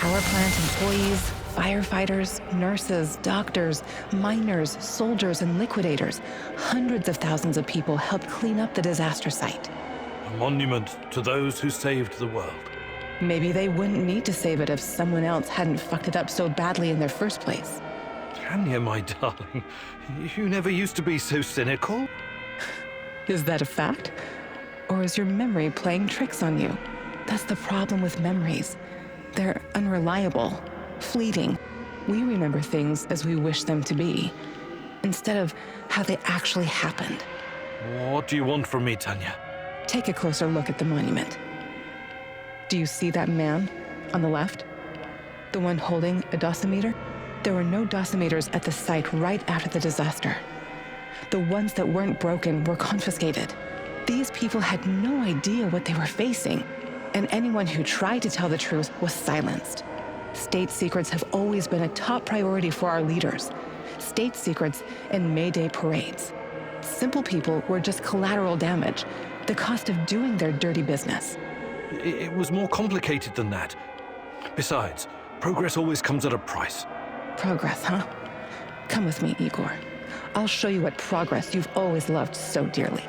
Power plant employees, firefighters, nurses, doctors, miners, soldiers, and liquidators. Hundreds of thousands of people helped clean up the disaster site. A monument to those who saved the world. Maybe they wouldn't need to save it if someone else hadn't fucked it up so badly in their first place. Tanya, my darling, you never used to be so cynical. Is that a fact? Or is your memory playing tricks on you? That's the problem with memories. They're unreliable, fleeting. We remember things as we wish them to be, instead of how they actually happened. What do you want from me, Tanya? Take a closer look at the monument. Do you see that man on the left? The one holding a dosimeter? There were no dosimeters at the site right after the disaster. The ones that weren't broken were confiscated. These people had no idea what they were facing, and anyone who tried to tell the truth was silenced. State secrets have always been a top priority for our leaders. State secrets and May Day parades. Simple people were just collateral damage, the cost of doing their dirty business. It was more complicated than that. Besides, progress always comes at a price. Progress, huh? Come with me, Igor. I'll show you what progress you've always loved so dearly.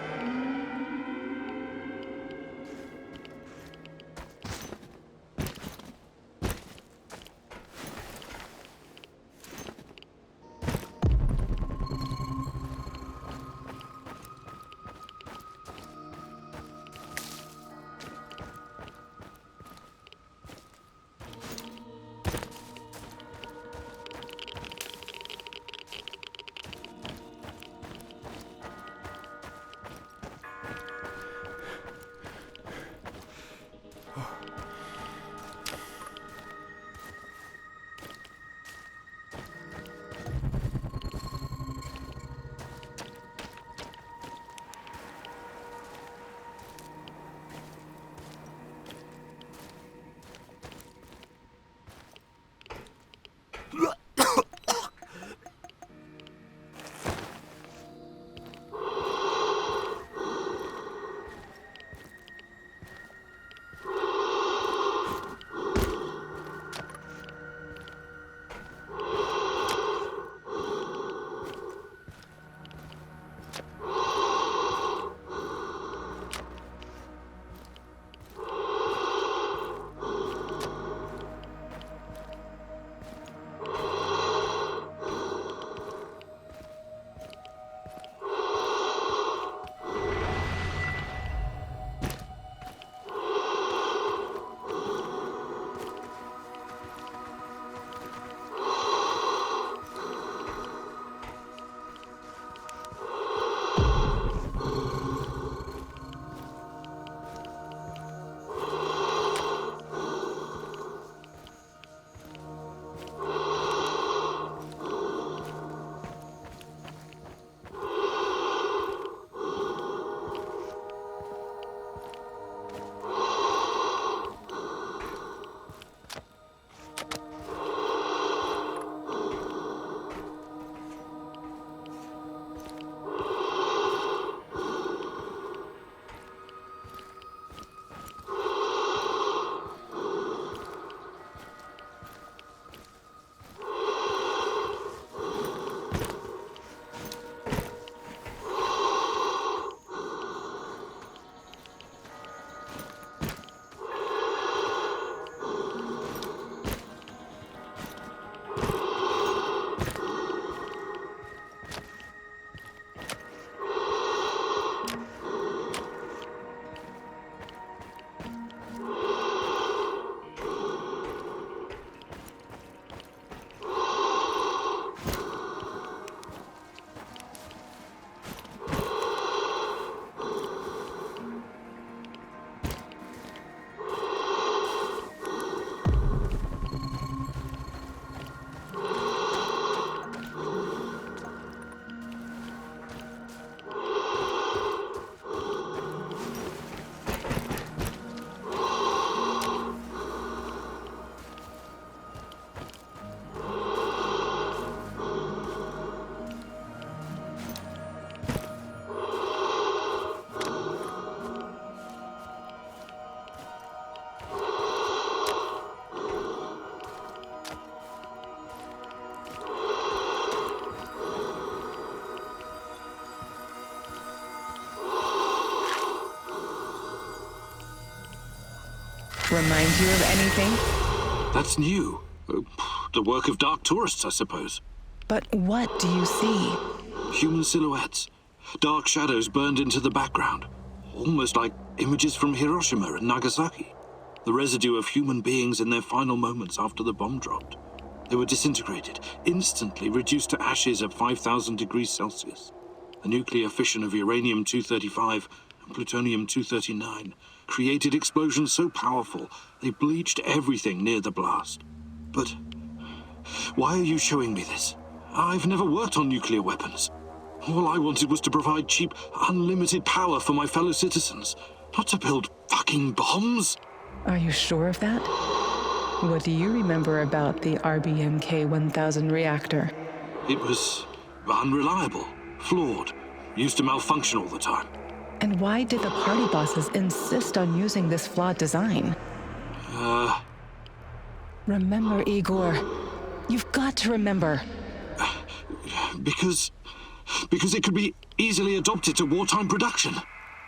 remind you of anything? That's new. The work of dark tourists, I suppose. But what do you see? Human silhouettes. Dark shadows burned into the background. Almost like images from Hiroshima and Nagasaki. The residue of human beings in their final moments after the bomb dropped. They were disintegrated, instantly reduced to ashes at 5,000 degrees Celsius. The nuclear fission of uranium-235 and plutonium-239 created explosions so powerful they bleached everything near the blast. But why are you showing me this? I've never worked on nuclear weapons. All I wanted was to provide cheap, unlimited power for my fellow citizens, not to build fucking bombs. Are you sure of that? What do you remember about the RBMK-1000 reactor? It was unreliable, flawed, used to malfunction all the time. And why did the party bosses insist on using this flawed design? Remember, Igor. You've got to remember. Because it could be easily adopted to wartime production.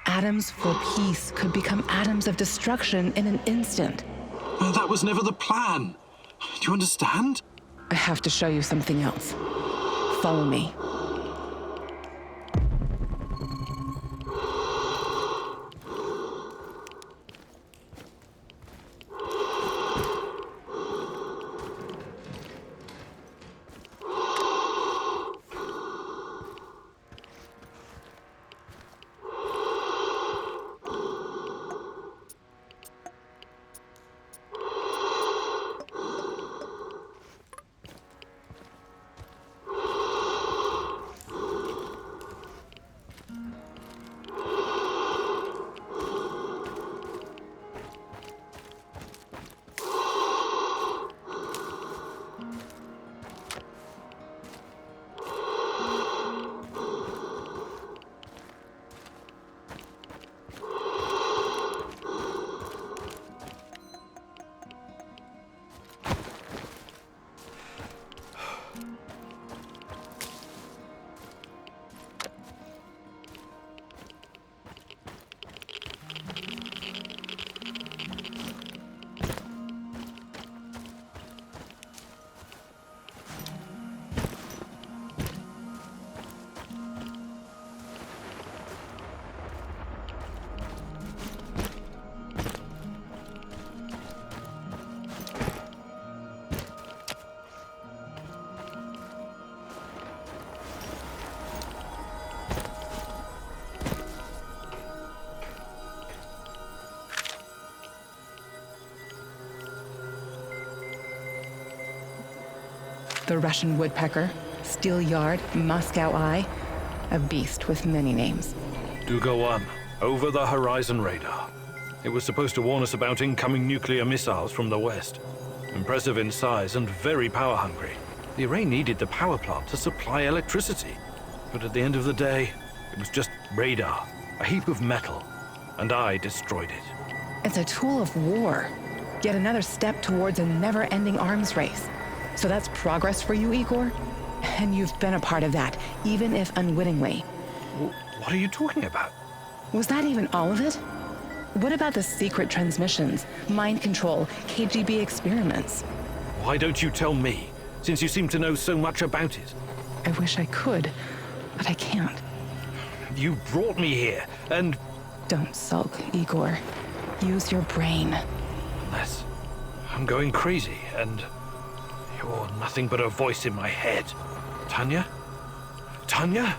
Atoms for peace could become atoms of destruction in an instant. That was never the plan. Do you understand? I have to show you something else. Follow me. The Russian woodpecker, steel yard, Moscow eye, a beast with many names. Duga-1, over the horizon radar. It was supposed to warn us about incoming nuclear missiles from the west. Impressive in size and very power-hungry. The array needed the power plant to supply electricity. But at the end of the day, it was just radar, a heap of metal, and I destroyed it. It's a tool of war. Yet another step towards a never-ending arms race. So that's progress for you, Igor? And you've been a part of that, even if unwittingly. What are you talking about? Was that even all of it? What about the secret transmissions, mind control, KGB experiments? Why don't you tell me, since you seem to know so much about it? I wish I could, but I can't. You brought me here, and... Don't sulk, Igor. Use your brain. Unless I'm going crazy, and you're nothing but a voice in my head. Tanya? Tanya?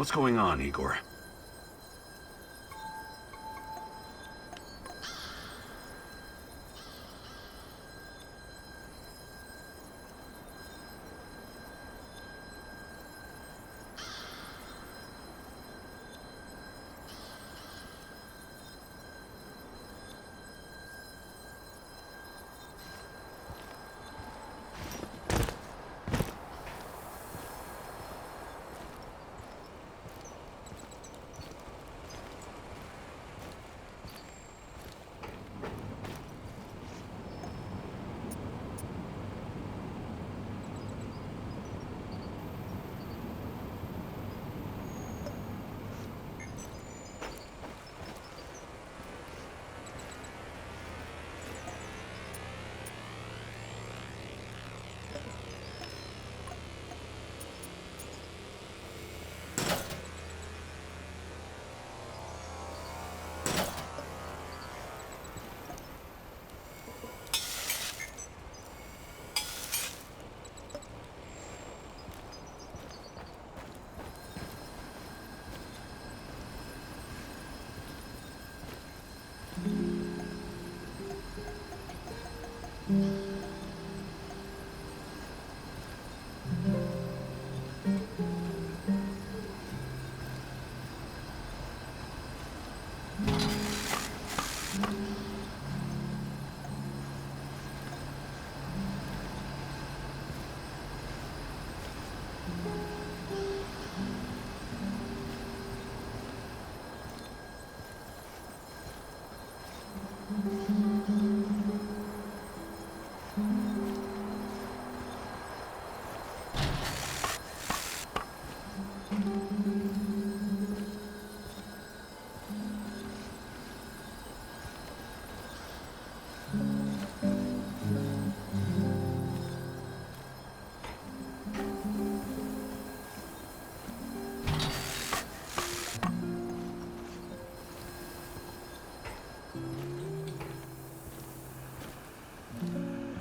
What's going on, Igor?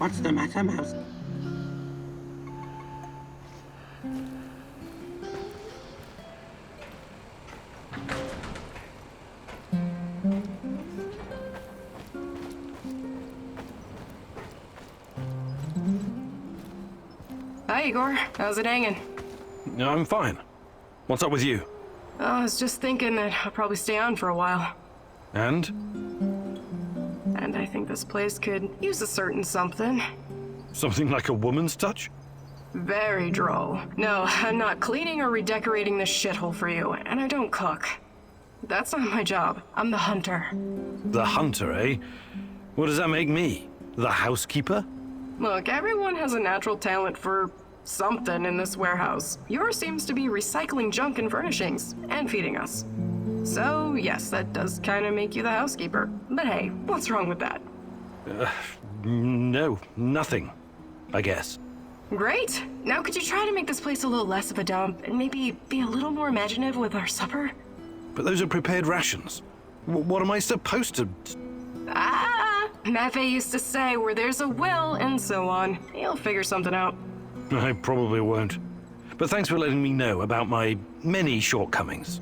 What's the matter, Mouse? Hi, Igor. How's it hanging? I'm fine. What's up with you? I was just thinking that I'll probably stay on for a while. And? And I think this place could use a certain something. Something like a woman's touch? Very droll. No, I'm not cleaning or redecorating this shithole for you, and I don't cook. That's not my job. I'm the hunter. The hunter, eh? What does that make me? The housekeeper? Look, everyone has a natural talent for something in this warehouse. Yours seems to be recycling junk and furnishings, and feeding us. So, yes, that does kind of make you the housekeeper. But hey, what's wrong with that? No, nothing, I guess. Great! Now could you try to make this place a little less of a dump, and maybe be a little more imaginative with our supper? But those are prepared rations. What am I supposed to... Maffei used to say, where there's a will, and so on. He'll figure something out. I probably won't. But thanks for letting me know about my many shortcomings.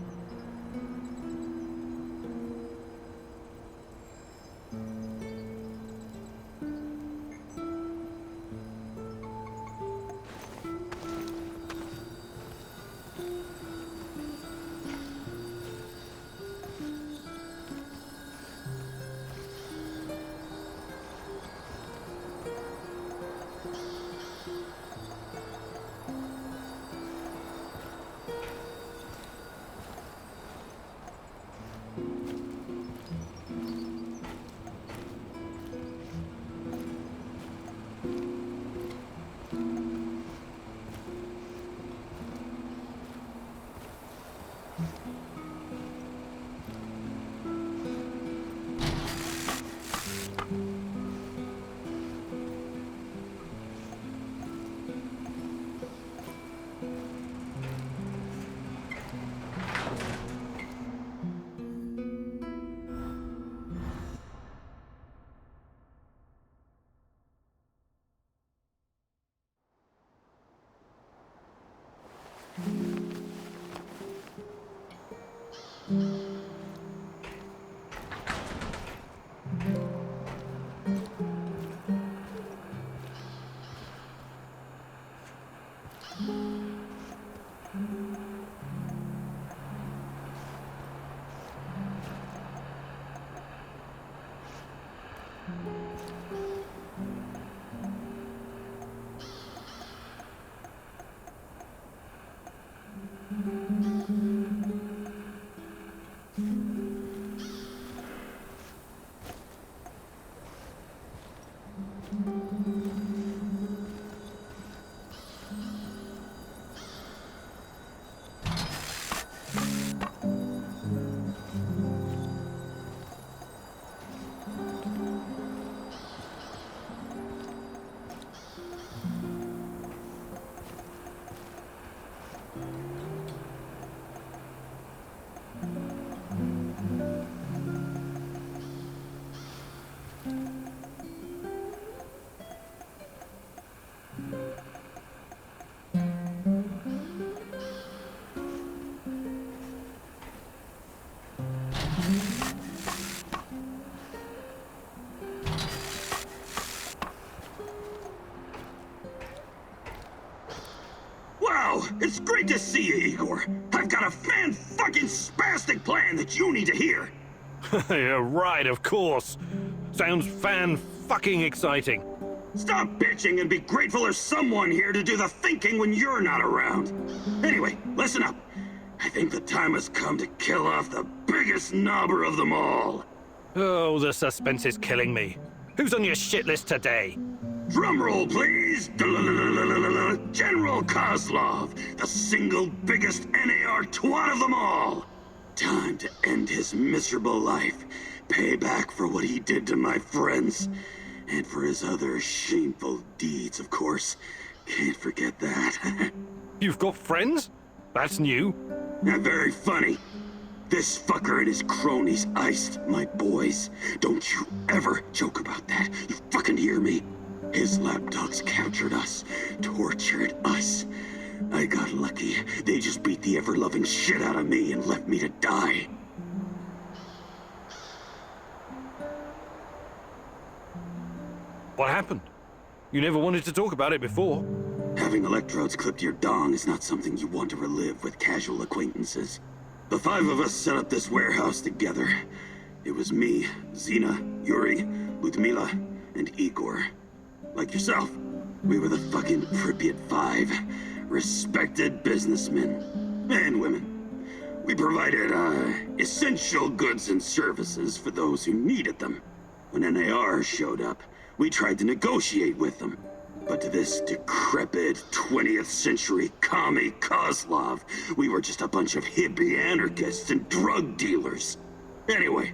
Wow, it's great to see you, Igor. I've got a fan-fucking-spastic plan that you need to hear. Yeah, right, of course. Sounds fan-fucking exciting. Stop bitching and be grateful there's someone here to do the thinking when you're not around. Anyway, listen up. I think the time has come to kill off the biggest knobber of them all. Oh, the suspense is killing me. Who's on your shit list today? Drum roll, please. General Kozlov, the single biggest NAR twat of them all. Time to end his miserable life. Pay back for what he did to my friends. And for his other shameful deeds, of course. Can't forget that. You've got friends? That's new. Not very funny. This fucker and his cronies iced my boys. Don't you ever joke about that. You fucking hear me? His lapdogs captured us, tortured us. I got lucky. They just beat the ever-loving shit out of me and left me to die. What happened? You never wanted to talk about it before. Having electrodes clipped to your dong is not something you want to relive with casual acquaintances. The 5 of us set up this warehouse together. It was me, Xena, Yuri, Ludmila, and Igor. Like yourself, we were the fucking Pripyat 5. Respected businessmen. And women. We provided, essential goods and services for those who needed them. When NAR showed up, we tried to negotiate with them. But to this decrepit 20th century commie Kozlov, we were just a bunch of hippie anarchists and drug dealers. Anyway,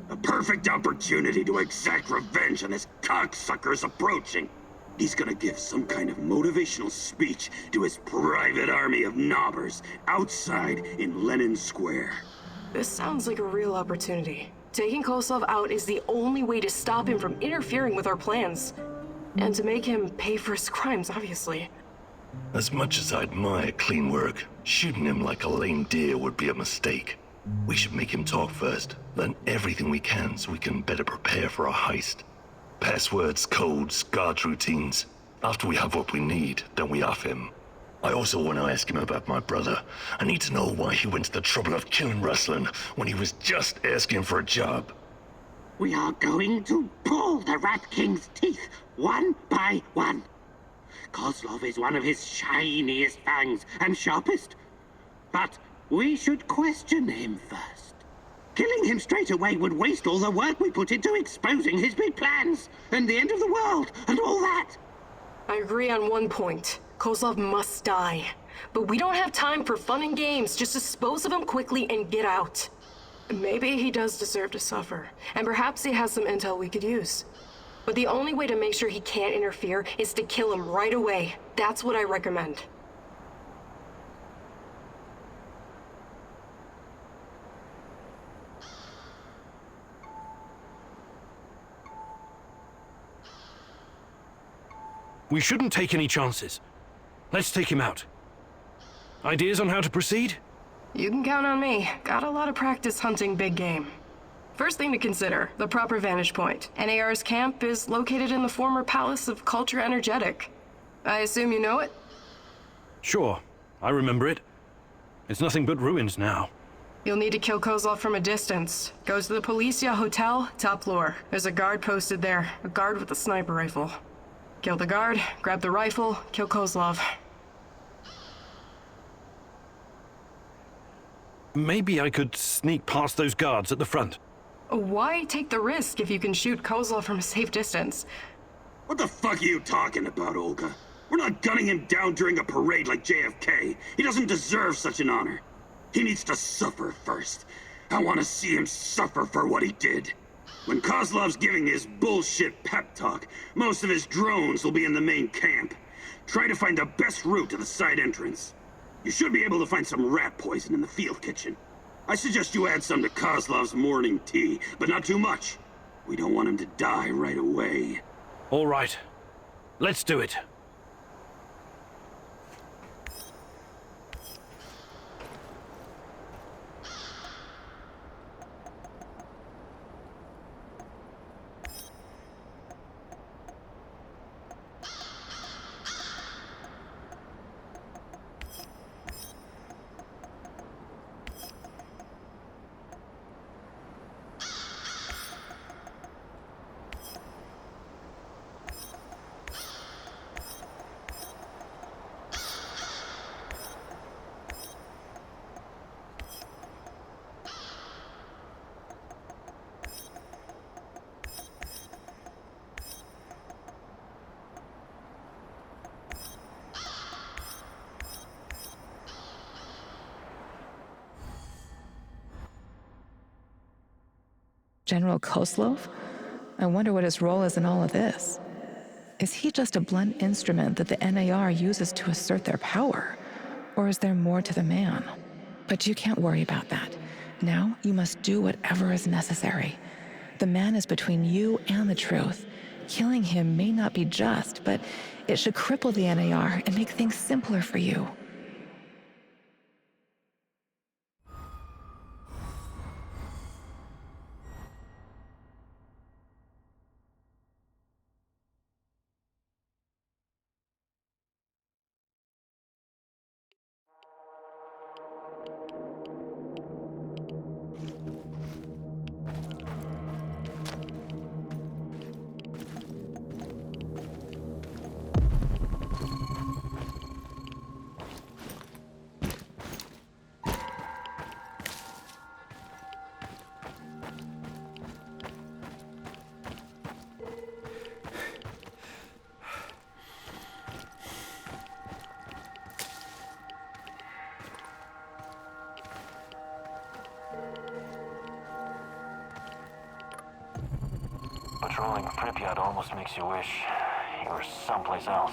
a perfect opportunity to exact revenge on this cocksucker's approaching. He's gonna give some kind of motivational speech to his private army of knobbers outside in Lenin Square. This sounds like a real opportunity. Taking Kozlov out is the only way to stop him from interfering with our plans. And to make him pay for his crimes, obviously. As much as I admire clean work, shooting him like a lame deer would be a mistake. We should make him talk first, learn everything we can so we can better prepare for our heist. Passwords, codes, guard routines. After we have what we need, then we off him. I also want to ask him about my brother. I need to know why he went to the trouble of killing Ruslan when he was just asking for a job. We are going to pull the Rat King's teeth, one by one. Kozlov is one of his shiniest fangs and sharpest. But we should question him first. Killing him straight away would waste all the work we put into exposing his big plans, and the end of the world, and all that. I agree on one point. Kozlov must die. But we don't have time for fun and games. Just dispose of him quickly and get out. Maybe he does deserve to suffer, and perhaps he has some intel we could use. But the only way to make sure he can't interfere is to kill him right away. That's what I recommend. We shouldn't take any chances. Let's take him out. Ideas on how to proceed? You can count on me. Got a lot of practice hunting big game. First thing to consider, the proper vantage point. NAR's camp is located in the former Palace of Culture Energetic. I assume you know it? Sure, I remember it. It's nothing but ruins now. You'll need to kill Kozlov from a distance. Go to the Policia Hotel, top floor. There's a guard posted there, a guard with a sniper rifle. Kill the guard, grab the rifle, kill Kozlov. Maybe I could sneak past those guards at the front. Why take the risk if you can shoot Kozlov from a safe distance? What the fuck are you talking about, Olga? We're not gunning him down during a parade like JFK. He doesn't deserve such an honor. He needs to suffer first. I want to see him suffer for what he did. When Kozlov's giving his bullshit pep talk, most of his drones will be in the main camp. Try to find the best route to the side entrance. You should be able to find some rat poison in the field kitchen. I suggest you add some to Kozlov's morning tea, but not too much. We don't want him to die right away. All right. Let's do it. General Kozlov? I wonder what his role is in all of this. Is he just a blunt instrument that the NAR uses to assert their power? Or is there more to the man? But you can't worry about that. Now you must do whatever is necessary. The man is between you and the truth. Killing him may not be just, but it should cripple the NAR and make things simpler for you. Patrolling Pripyat almost makes you wish you were someplace else.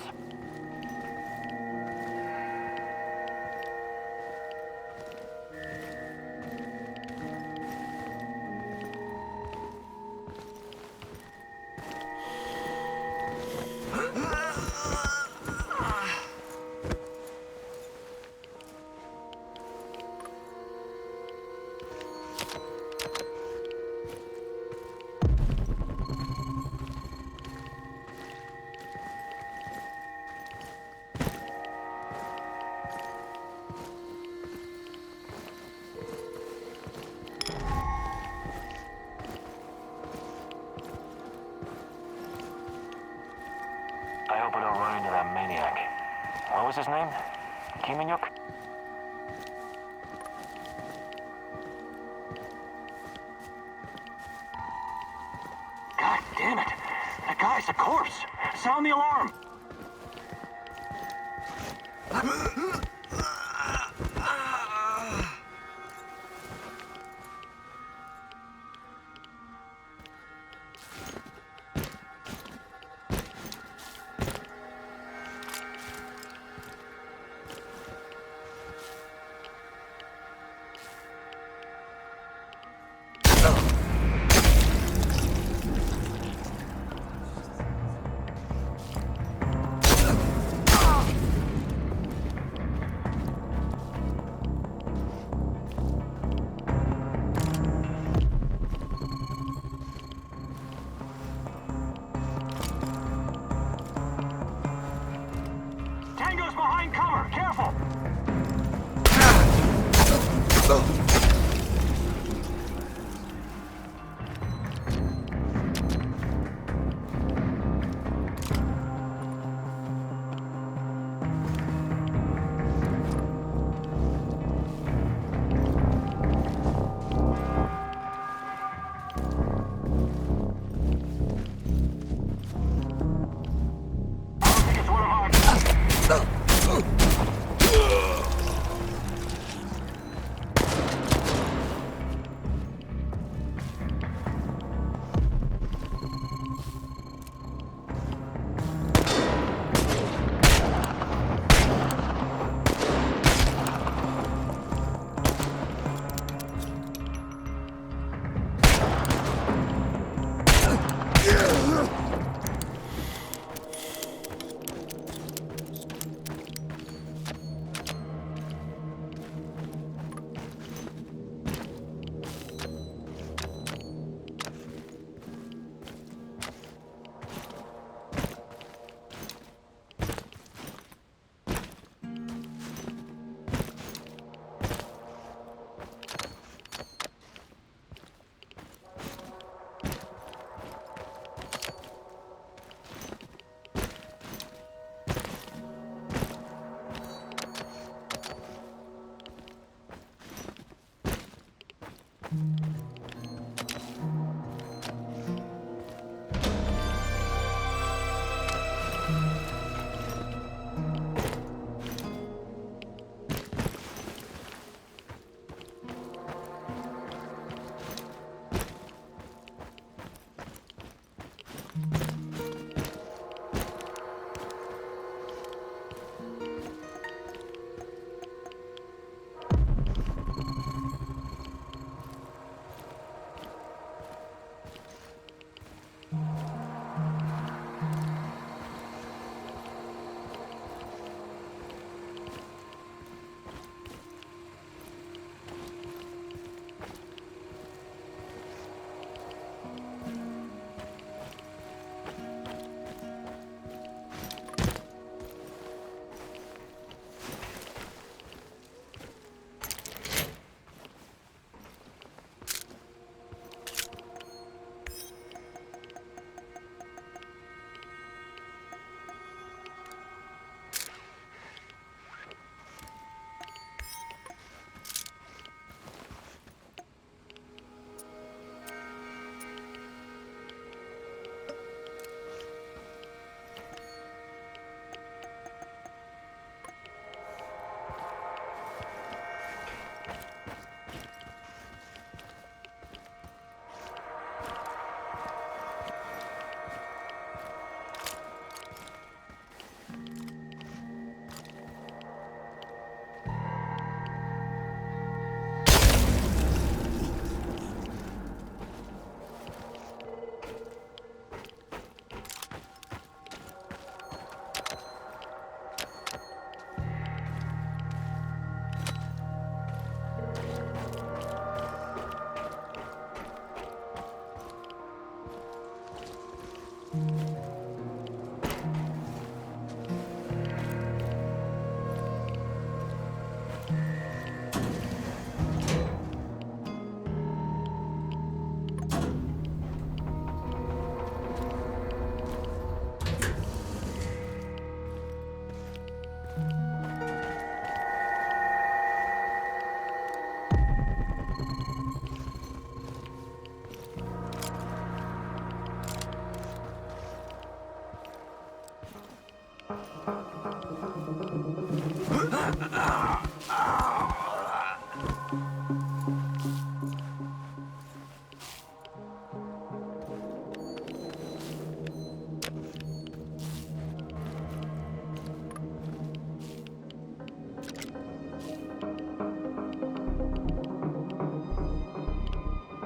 I hope I don't run into that maniac. What was his name? Kiminyuk? God damn it! That guy's a corpse! Sound the alarm! Tango's behind cover! Careful! I don't think it's one of our...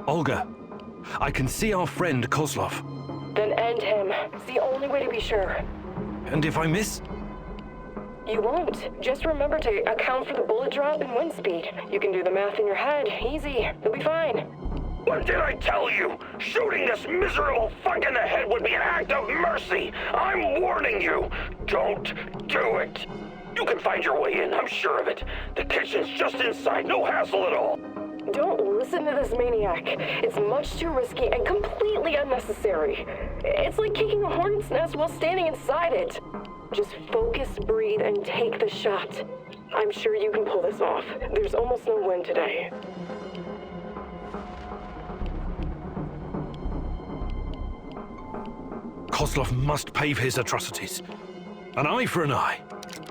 Olga, I can see our friend Kozlov. Then end him. It's the only way to be sure. And if I miss? You won't. Just remember to account for the bullet drop and wind speed. You can do the math in your head. Easy. You'll be fine. What did I tell you? Shooting this miserable fuck in the head would be an act of mercy. I'm warning you. Don't do it. You can find your way in, I'm sure of it. The kitchen's just inside, no hassle at all. Don't listen to this maniac. It's much too risky and completely unnecessary. It's like kicking a hornet's nest while standing inside it. Just focus, breathe, and take the shot. I'm sure you can pull this off. There's almost no wind today. Kozlov must pay for his atrocities. An eye for an eye.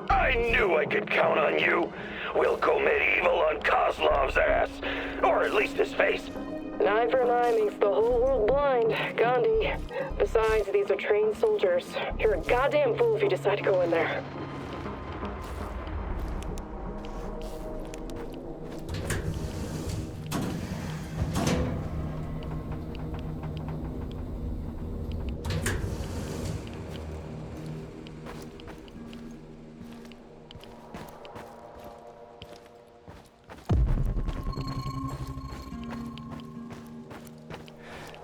I knew I could count on you. We'll go medieval on Kozlov's ass. Or at least his face. An eye for an eye makes the whole world blind, Gandhi. Besides, these are trained soldiers. You're a goddamn fool if you decide to go in there.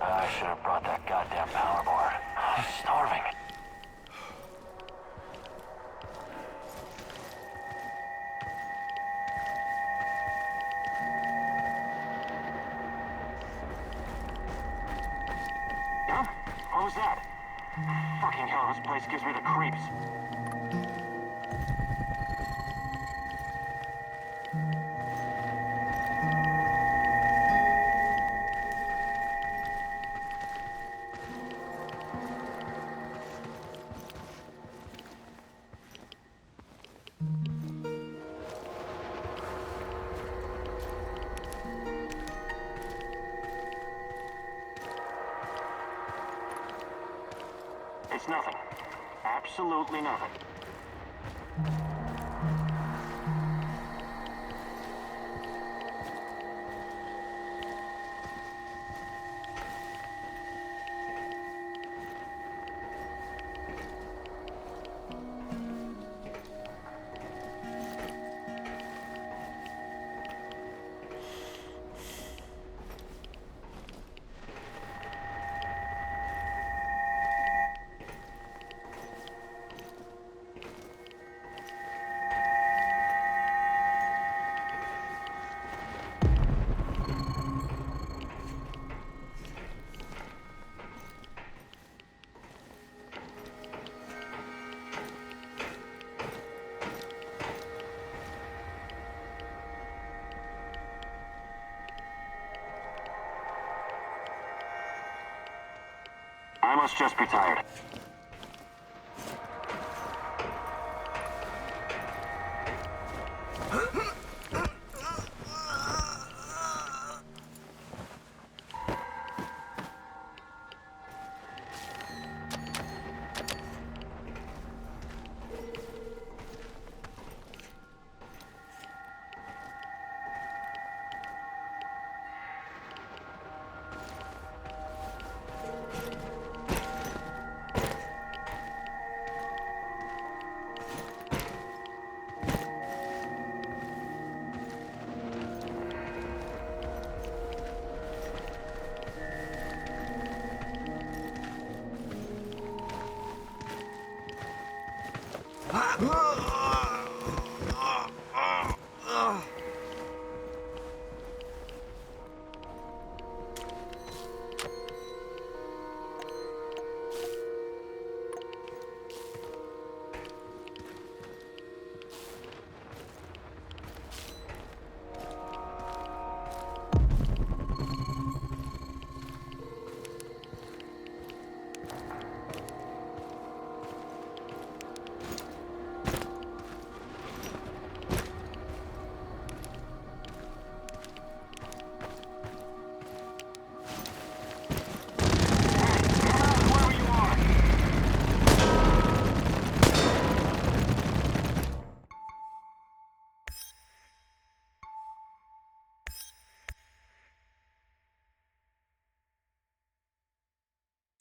I should have brought that goddamn power board. I'm starving. Yeah? What was that? Fucking hell, this place gives me the creeps. It's nothing. Absolutely nothing. I must just be tired.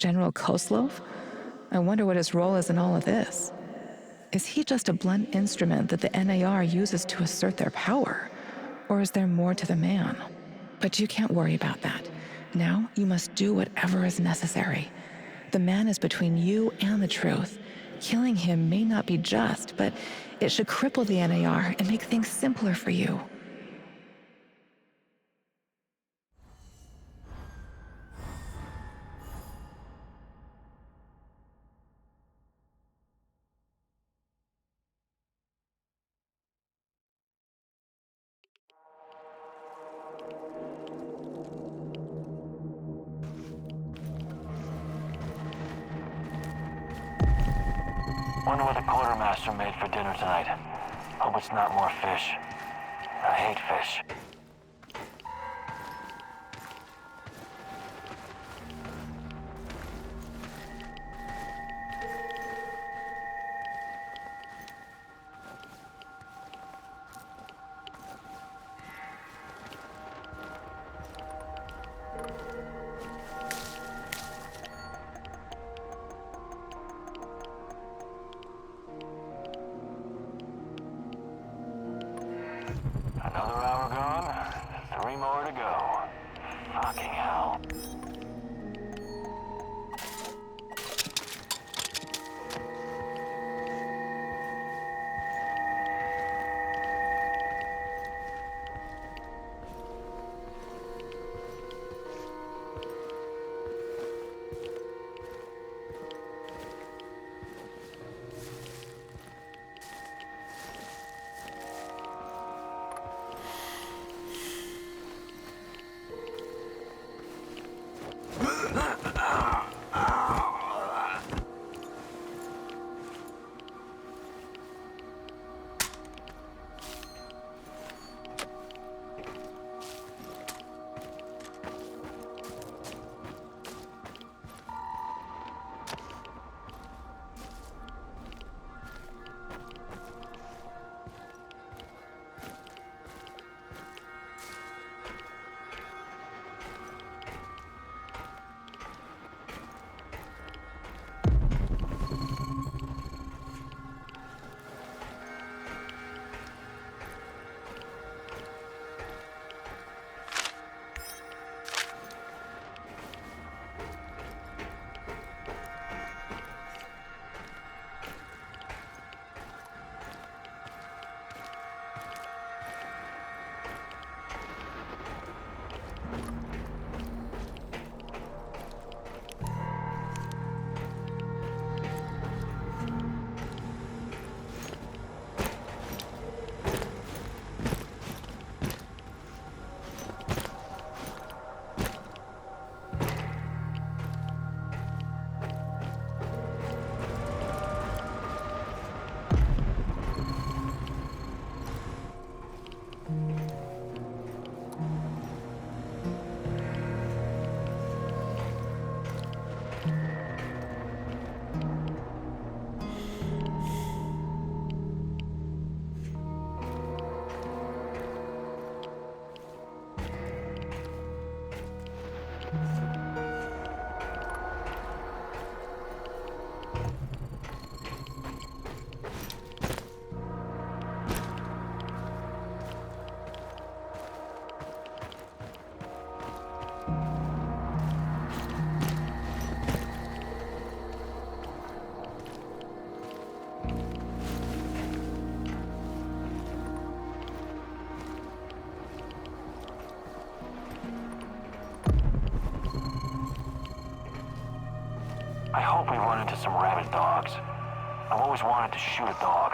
General Koslov? I wonder what his role is in all of this. Is he just a blunt instrument that the NAR uses to assert their power? Or is there more to the man? But you can't worry about that. Now you must do whatever is necessary. The man is between you and the truth. Killing him may not be just, but it should cripple the NAR and make things simpler for you. Wonder what the quartermaster made for dinner tonight. Hope it's not more fish. I hate fish. Another hour gone, 3 more to go. Fucking hell. I hope we run into some rabid dogs. I've always wanted to shoot a dog.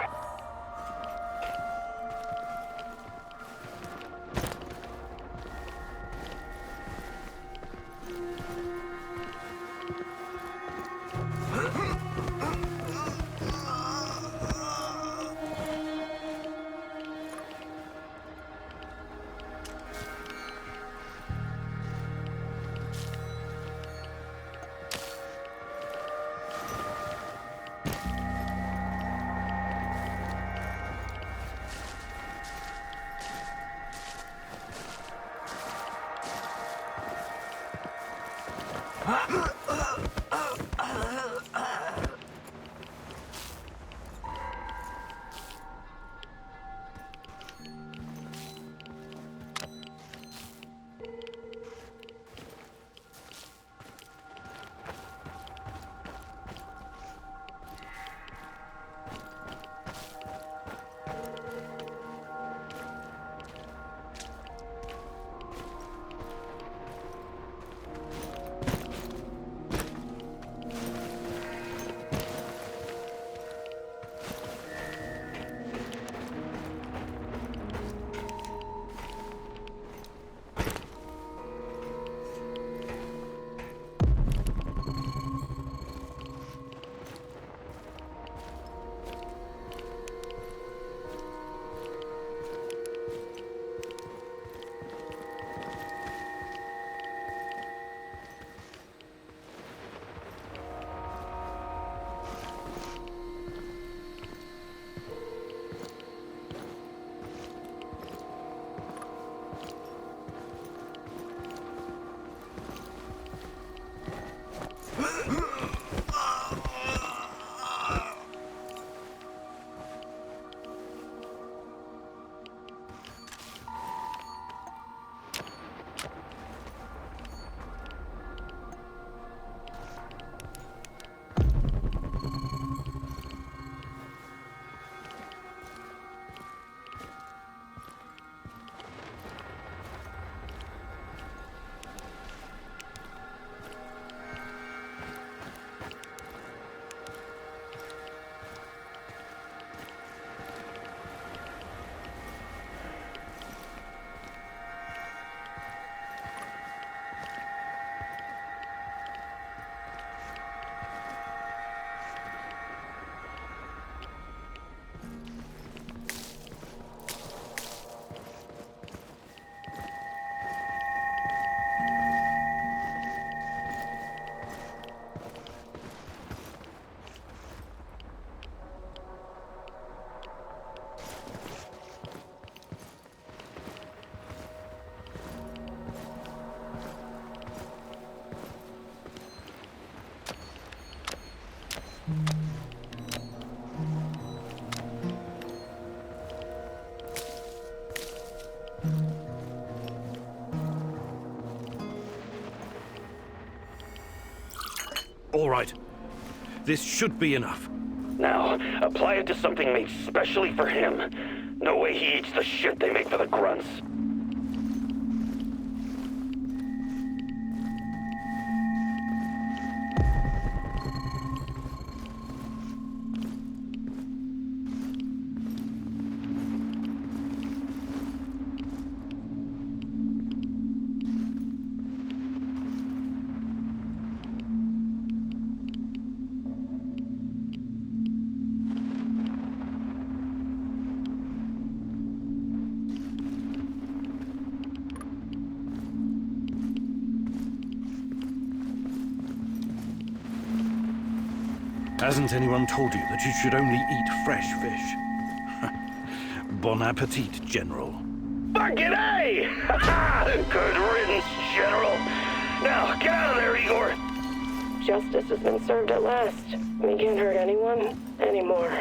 This should be enough. Now, apply it to something made specially for him. No way he eats the shit they make for the grunts. Hasn't anyone told you that you should only eat fresh fish? Bon appetit, General. Fucking A! Good riddance, General. Now, get out of there, Igor. Justice has been served at last. We can't hurt anyone anymore.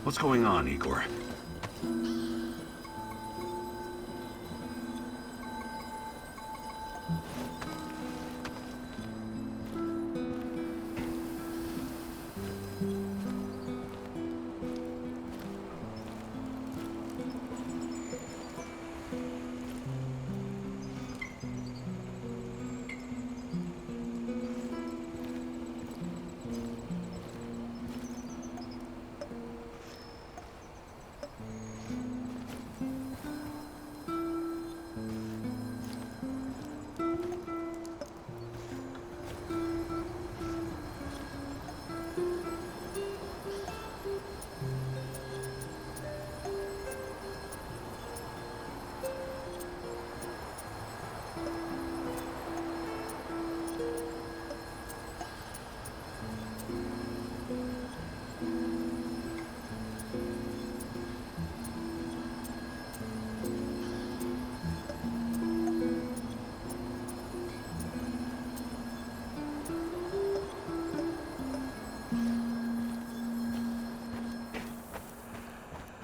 What's going on, Igor?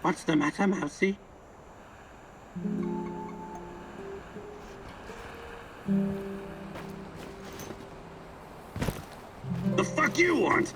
What's the matter, Mousy? The fuck you want?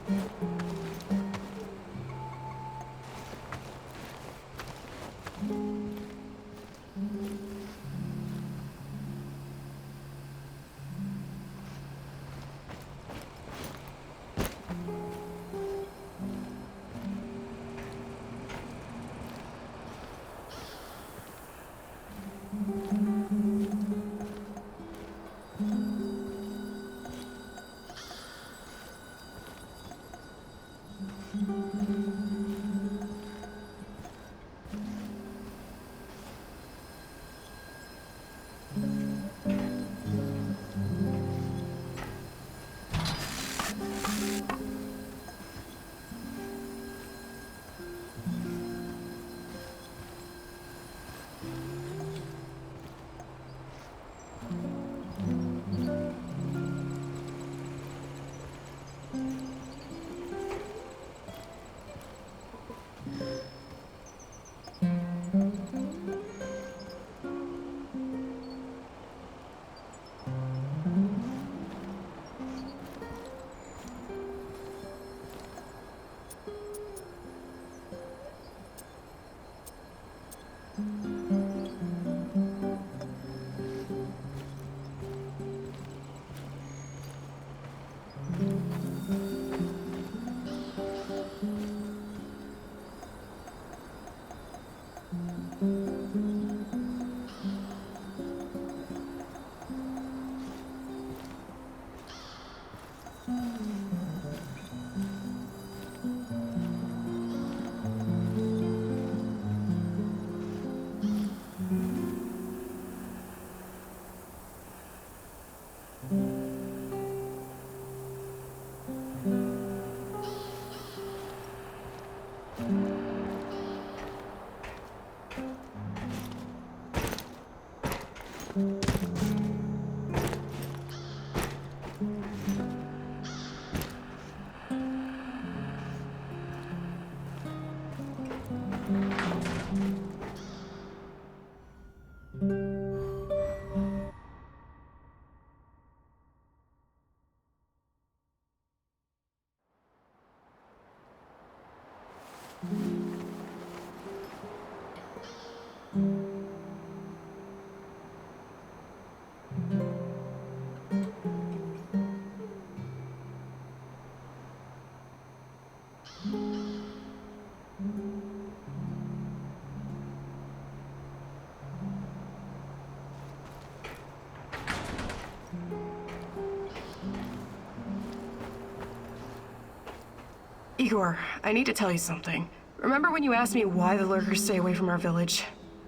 Igor, I need to tell you something. Remember when you asked me why the lurkers stay away from our village?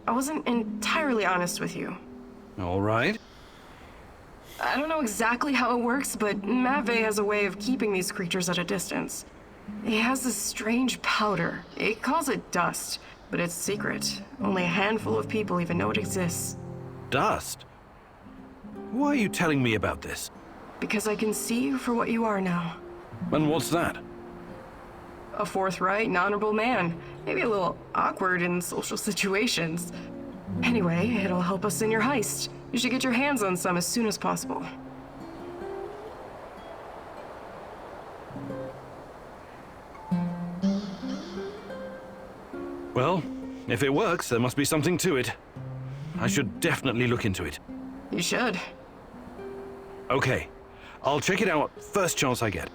I wasn't entirely honest with you. All right. I don't know exactly how it works, but Matvey has a way of keeping these creatures at a distance. He has this strange powder. It calls it dust, but it's secret. Only a handful of people even know it exists. Dust? Why are you telling me about this? Because I can see you for what you are now. And what's that? A forthright and honorable man. maybe a little awkward in social situations. Anyway, it'll help us in your heist. You should get your hands on some as soon as possible. Well, if it works, there must be something to it. I should definitely look into it. You should. Okay, I'll check it out first chance I get.